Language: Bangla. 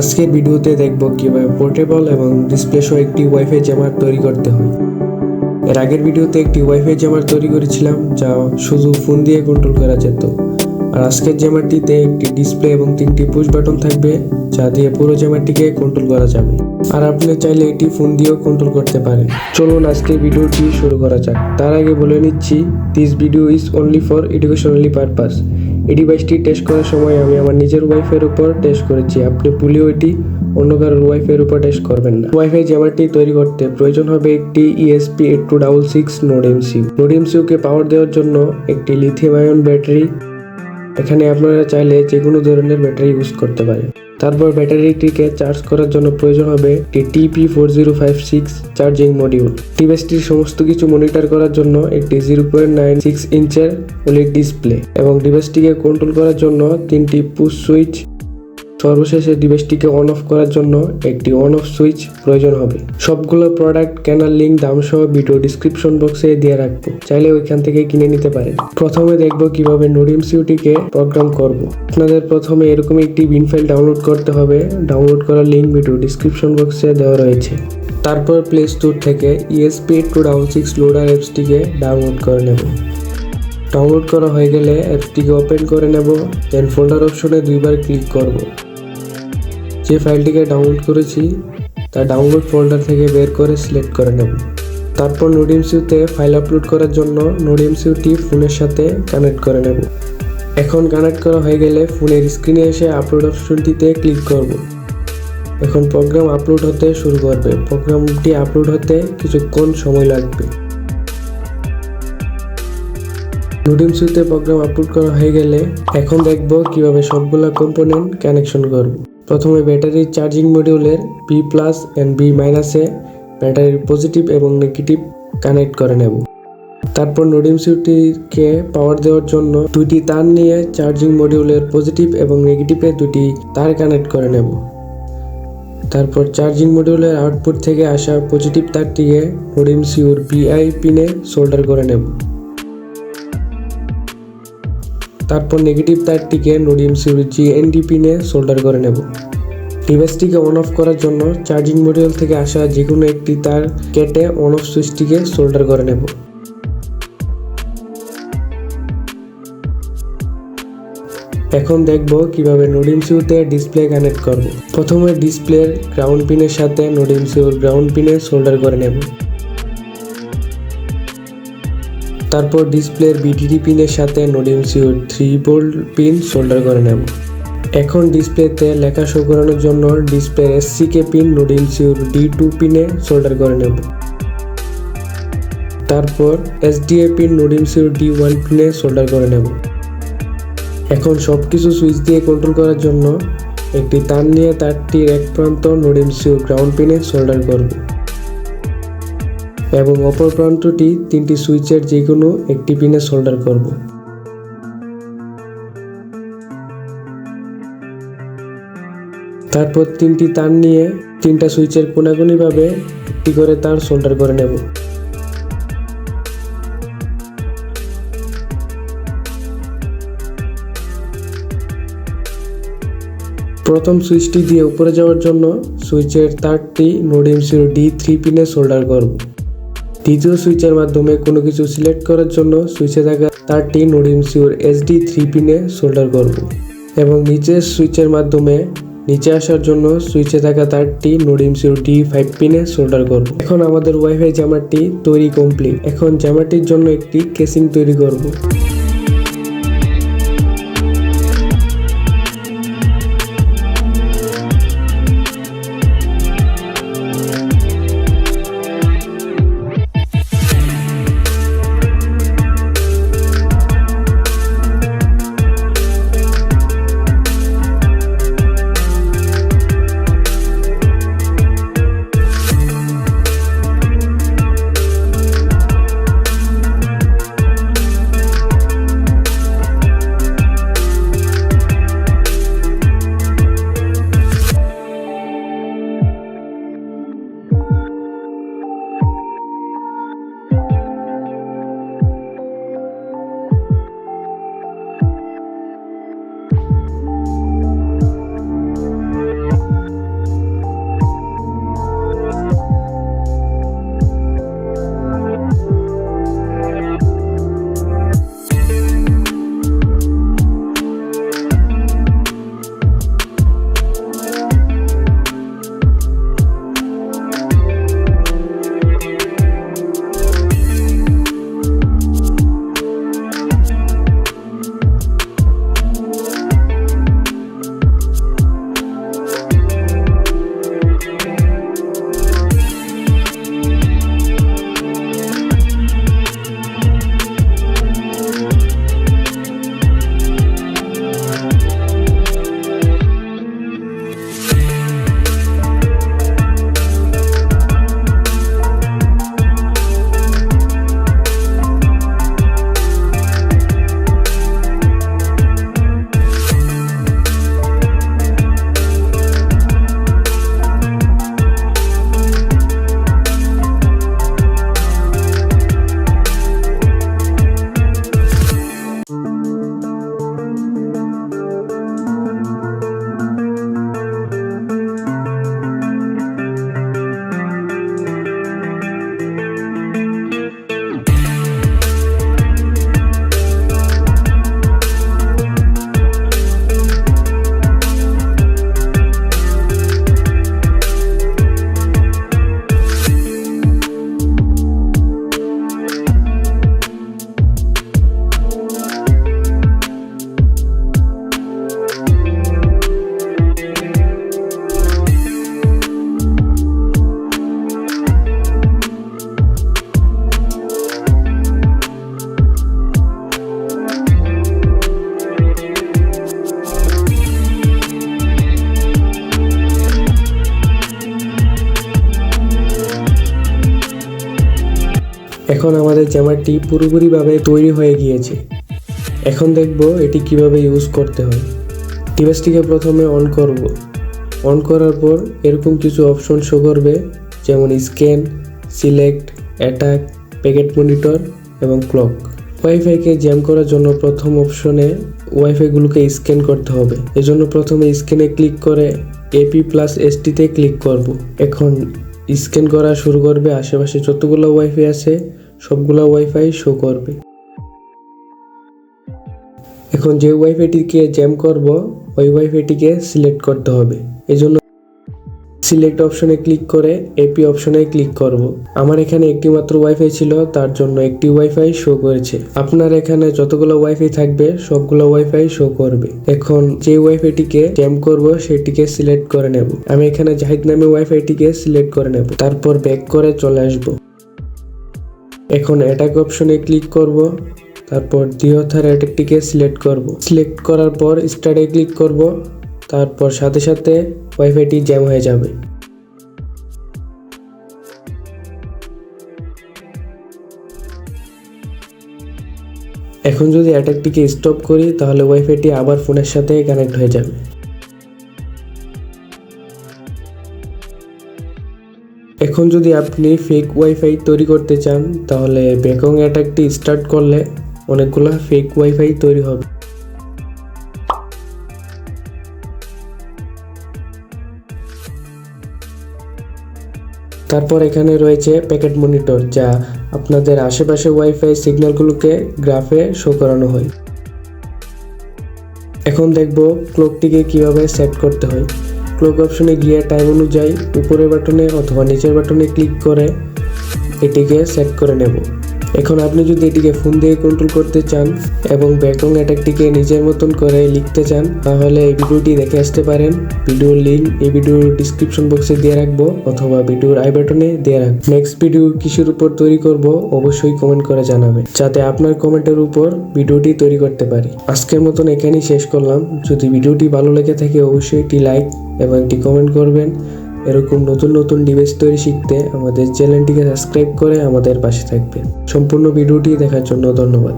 আজকের ভিডিওতে দেখব কিভাবে পোর্টেবল এবং ডিসপ্লে সহ একটি ওয়াইফাই জ্যামার তৈরি করতে হয়। এর আগের ভিডিওতে একটি ওয়াইফাই জ্যামার তৈরি করেছিলাম যা শুধু ফোন দিয়ে কন্ট্রোল করা যেত। আর আজকের জ্যামারটিতে একটি ডিসপ্লে এবং 3টি পুশ বাটন থাকবে যা দিয়ে পুরো জ্যামারটিকে কন্ট্রোল করা যাবে। আর আপনি চাইলে এটি ফোন দিয়েও কন্ট্রোল করতে পারেন। চলুন আজকের ভিডিওটি শুরু করা যাক। তার আগে বলে নিচ্ছি, this video is only for educationally purpose. এই ডিভাইসটি টেস্ট করার সময় আমি আমার নিজের ওয়াইফাইয়ের উপর টেস্ট করেছি। আপনি ভুলেও এটি অন্য কারোর ওয়াইফাইয়ের উপর টেস্ট করবেন না। ওয়াইফাই জ্যামারটি তৈরি করতে প্রয়োজন হবে একটি esp8266 নোড এমসিইউ। নোড এমসিইউকে পাওয়ার দেওয়ার জন্য একটি লিথিয়াম আয়ন ব্যাটারি। এখানে আপনারা চাইলে যে কোনো ধরনের ব্যাটারি ইউজ করতে পারেন। তারপর ব্যাটারিটিকে চার্জ করার জন্য প্রয়োজন হবে একটি TP4056 চার্জিং মডিউল। ডিভাইসটির সমস্ত কিছু মনিটর করার জন্য একটি 0.96 ইঞ্চের OLED ডিসপ্লে এবং ডিভাইসটিকে কন্ট্রোল করার জন্য 3টি পুশ সুইচ। সর্বশেষে ডিভাইসটিকে অন অফ করার জন্য একটি অন অফ সুইচ প্রয়োজন হবে। সবগুলো প্রোডাক্ট কেনার লিঙ্ক দাম সহ ভিডিও ডিসক্রিপশন বক্সে দিয়ে রাখবো, চাইলে ওইখান থেকে কিনে নিতে পারেন। প্রথমে দেখবো কিভাবে নোড এমসিইউটিকে প্রোগ্রাম করব। আপনাদের প্রথমে এরকম একটি বিন ফাইল ডাউনলোড করতে হবে। ডাউনলোড করার লিঙ্ক ভিডিও ডিসক্রিপশন বক্সে দেওয়া রয়েছে। তারপর প্লে স্টোর থেকে esp8266 লোডার অ্যাপসটিকে ডাউনলোড করে নেব। ডাউনলোড করা হয়ে গেলে অ্যাপসটিকে ওপেন করে নেব। দেন ফোল্ডার অপশনে দুইবার ক্লিক করব। যে ফাইলটিকে ডাউনলোড করেছি তা ডাউনলোড ফোল্ডার থেকে বের করে সিলেক্ট করে নেব। তারপর নোড এমসিইউতে ফাইল আপলোড করার জন্য নোড এমসিইউটি ফোনের সাথে কানেক্ট করে নেব। এখন কানেক্ট করা হয়ে গেলে ফোনের স্ক্রিনে এসে আপলোড অপশনটিতে ক্লিক করব। এখন প্রোগ্রাম আপলোড হতে শুরু করবে। প্রোগ্রামটি আপলোড হতে কিছুক্ষণ সময় লাগবে। নোড এমসিইউতে প্রোগ্রাম আপলোড করা হয়ে গেলে এখন দেখব কিভাবে সবগুলা কম্পোনেন্ট কানেকশন করব। প্রথমে ব্যাটারির চার্জিং মডিউলের B+ and B- এ ব্যাটারির পজিটিভ এবং নেগেটিভ কানেক্ট করে নেব। তারপর নোড এমসিইউটিকে পাওয়ার দেওয়ার জন্য দুইটি তার নিয়ে চার্জিং মডিউলের পজিটিভ এবং নেগেটিভে দুটি তার কানেক্ট করে নেব। তারপর চার্জিং মডিউলের আউটপুট থেকে আসা পজিটিভ তারটিকে নোড এমসিইউর VI পিনে সোল্ডার করে নেব। তারপর নেগেটিভ তারটিকে নোড এমসিইউর GND পিনে সোল্ডার করে নেব। ডিভাইসটিকে অন অফ করার জন্য চার্জিং মডিউল থেকে আসা যে কোনো একটি তার কেটে অন অফ সুইচটিকে সোল্ডার করে নেব। এখন দেখব কিভাবে নোড এমসিইউতে ডিসপ্লে কানেক্ট করব। প্রথমে ডিসপ্লের গ্রাউন্ড পিনের সাথে নোড এমসিইউর গ্রাউন্ড পিনে সোল্ডার করে নেব। তারপর ডিসপ্লের VDD পিনের সাথে নোড এমসিইউর 3 ভোল্ট পিন সোল্ডার করে নেব। এখন ডিসপ্লেতে লেখা শো করানোর জন্য ডিসপ্লের SCK পিন নোড এমসিইউর D2 পিনে সোল্ডার করে নেব। তারপর SDA পিন নোড এমসিইউর D1 পিনে সোল্ডার করে নেব। এখন সবকিছু সুইচ দিয়ে কন্ট্রোল করার জন্য একটি তার নিয়ে তারটির এক প্রান্ত নোড এমসিইউর গ্রাউন্ড পিনে সোল্ডার করব এবং অপর প্রান্তটি 3টি সুইচের যে কোনো একটি পিনে সোল্ডার করব। তারপর 3টি তার নিয়ে 3টা সুইচের কোনাকুনিভাবে একটি করে তার সোল্ডার করে নেব। প্রথম সুইচটি দিয়ে উপরে যাওয়ার জন্য সুইচের তারটি নোড এমসিইউর D3 পিনে সোল্ডার করব। দ্বিতীয় সুইচের মাধ্যমে কোনো কিছু সিলেক্ট করার জন্য সুইচে থাকা তারটি নোড এমসিইউর SD3 পিনে সোল্ডার করব এবং নিচের সুইচের মাধ্যমে নিচে আসার জন্য সুইচে থাকা তারটি নোড এমসিইউর D5 পিনে সোল্ডার করব। এখন আমাদের ওয়াইফাই জ্যামারটি তৈরি কমপ্লিট। এখন জ্যামারটির জন্য একটি কেসিং তৈরি করব। এখন আমাদের জ্যামারটি পুরোপুরিভাবে তৈরি হয়ে গিয়েছে। এখন দেখব এটি কিভাবে ইউজ করতে হয়। ডিভাইসটিকে প্রথমে অন করব। অন করার পর এরকম কিছু অপশন শো করবে, যেমন scan, select, attack, packet monitor এবং ক্লক। ওয়াইফাইকে জ্যাম করার জন্য প্রথম অপশনে ওয়াইফাইগুলোকে স্ক্যান করতে হবে। এজন্য প্রথমে স্ক্যানে ক্লিক করে Apps+ST-তে ক্লিক করব। এখন স্ক্যান করা শুরু করবে। আশেপাশে যতগুলো ওয়াইফাই আছে সবগুলো ওয়াইফাই শো করবে। এখন যে ওয়াইফাইটিকে জ্যাম করব ওই ওয়াইফাইটিকে সিলেক্ট করতে হবে। এজন্য সিলেক্ট অপশনে ক্লিক করে এপি অপশনে ক্লিক করব। আমার এখানে একটি মাত্র ওয়াইফাই ছিল, তার জন্য একটি ওয়াইফাই শো করেছে। আপনার এখানে যতগুলো ওয়াইফাই থাকবে সবগুলো ওয়াইফাই শো করবে। এখন যে ওয়াইফাইটিকে জ্যাম করব সেটিকে সিলেক্ট করে নেব। আমি এখানে জাহিদ নামে ওয়াইফাইটিকে সিলেক্ট করে নেব, তারপর ব্যাক করে চলে আসব। এখন অ্যাটাক অপশনে ক্লিক করব, তারপর দ্বিতীয় অ্যাটাকটিকে সিলেক্ট করব। সিলেক্ট করার পর স্টার্টে ক্লিক করব, তারপর সাথে সাথে ওয়াইফাইটি জ্যাম হয়ে যাবে। এখন যদি অ্যাটাকটিকে স্টপ করি তাহলে ওয়াইফাইটি আবার ফোনের সাথে কানেক্ট হয়ে যাবে। এখন যদি আপনি ফেক ওয়াইফাই তৈরি করতে চান তাহলে ব্যাকং অ্যাটাকটি স্টার্ট করলে অনেকগুলো ফেক ওয়াইফাই তৈরি হবে। তারপর এখানে রয়েছে প্যাকেট মনিটর, যা আপনাদের আশেপাশে ওয়াইফাই সিগন্যালগুলোকে গ্রাফে শো করানো হয়। এখন দেখব ক্লকটিকে কিভাবে সেট করতে হয়। ক্লক অপশনে গিয়ে টাইম অনুযায়ী উপরের বাটনে অথবা নিচের বাটনে ক্লিক করে এটিকে সেট করে নেব। এখন আপনি যদি এটিকে ফোন দিয়ে কন্ট্রোল করতে চান এবং ব্যাকং অ্যাটাকটিকে নিজের মতন করে লিখতে চান তাহলে এই ভিডিওটি দেখে আসতে পারেন। ভিডিওর লিঙ্ক এই ভিডিওর ডিসক্রিপশন বক্সে দিয়ে রাখবো অথবা ভিডিওর আই বাটনে দিয়ে রাখবো। নেক্সট ভিডিও কিসের উপর তৈরি করব অবশ্যই কমেন্ট করে জানাবেন, যাতে আপনার কমেন্টের উপর ভিডিওটি তৈরি করতে পারি। আজকের মতন এখানেই শেষ করলাম। যদি ভিডিওটি ভালো লেগে থাকে অবশ্যই একটি লাইক এবং একটি কমেন্ট করবেন। এরকম নতুন নতুন ডিভাইস তৈরি শিখতে আমাদের চ্যানেলটিকে সাবস্ক্রাইব করে আমাদের পাশে থাকবেন। সম্পূর্ণ ভিডিওটি দেখার জন্য ধন্যবাদ।